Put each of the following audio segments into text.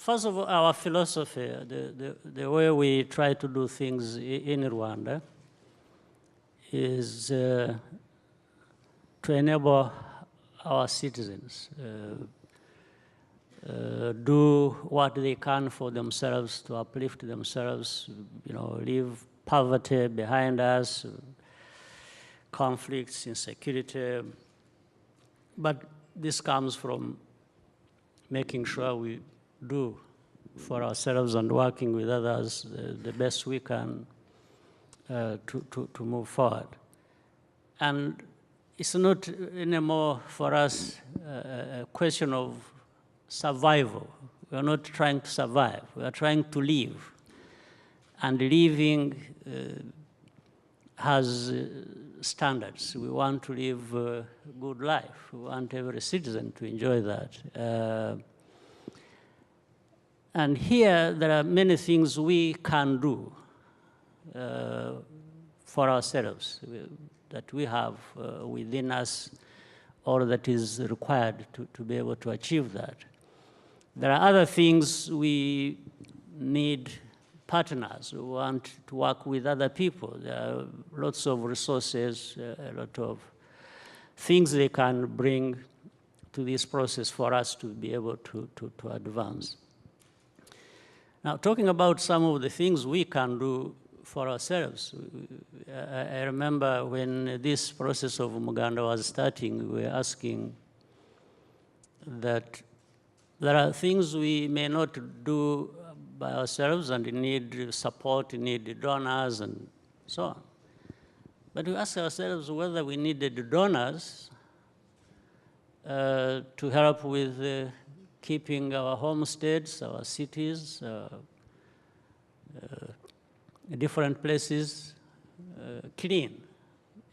first of all, our philosophy, the way we try to do things in Rwanda is to enable our citizens do what they can for themselves to uplift themselves, leave poverty behind us, conflicts, insecurity. But this comes from making sure we do for ourselves and working with others the best we can to move forward. And it's not anymore for us a question of survival. We are not trying to survive. We are trying to live. And living has standards. We want to live a good life. We want every citizen to enjoy that. And here, there are many things we can do for ourselves that we have within us, or that is required to be able to achieve that. There are other things we need partners. We want to work with other people. There are lots of resources, a lot of things they can bring to this process for us to be able to advance. Now, talking about some of the things we can do for ourselves, I remember when this process of Umuganda was starting, we were asking that there are things we may not do by ourselves and need support, need donors and so on. But we ask ourselves whether we needed donors to help with keeping our homesteads, our cities, different places clean.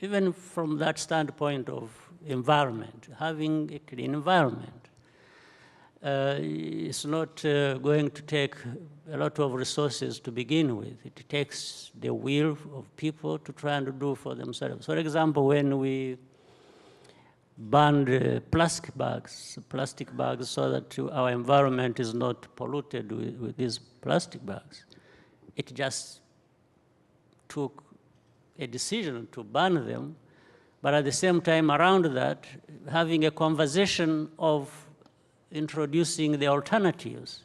Even from that standpoint of environment, having a clean environment. It's not going to take a lot of resources to begin with. It takes the will of people to try and do for themselves. For example, when we banned plastic bags so that our environment is not polluted with these plastic bags, it just took a decision to ban them, but at the same time around that, having a conversation of introducing the alternatives.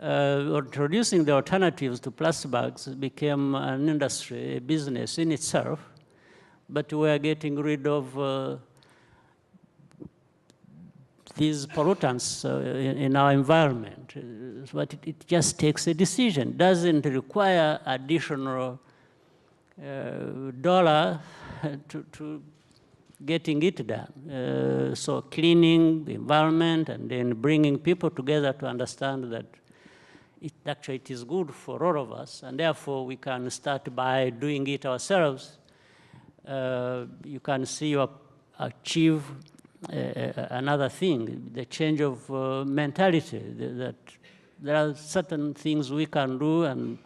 Introducing the alternatives to plastic bags became an industry, a business in itself, but we are getting rid of these pollutants in our environment. But it just takes a decision. It doesn't require additional dollar to getting it done. So cleaning the environment and then bringing people together to understand that it is good for all of us, and therefore we can start by doing it ourselves. You can see you achieve another thing, the change of mentality, that there are certain things we can do and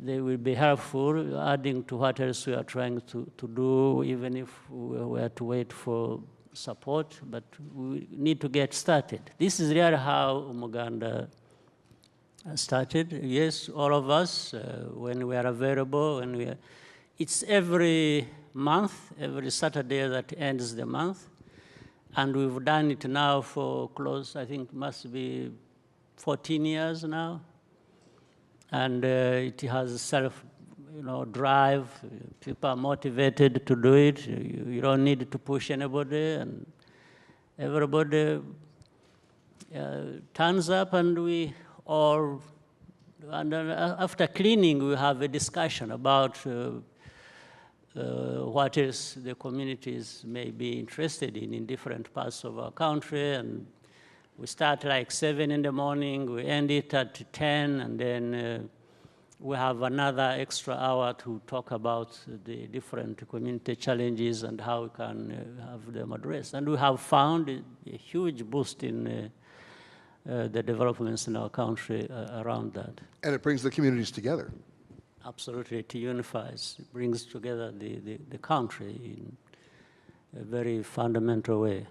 they will be helpful, adding to what else we are trying to do, even if we were to wait for support, but we need to get started. This is really how Umuganda started. Yes, all of us, when we are available, it's every month, every Saturday that ends the month, and we've done it now for close, I think must be 14 years now. And it has self-drive. People are motivated to do it. You don't need to push anybody, and everybody turns up, and we all, and then after cleaning, we have a discussion about what else the communities may be interested in different parts of our country. And we start like 7 in the morning, we end it at 10, and then we have another extra hour to talk about the different community challenges and how we can have them addressed. And we have found a huge boost in the developments in our country around that. And it brings the communities together. Absolutely, it unifies, it brings together the country in a very fundamental way.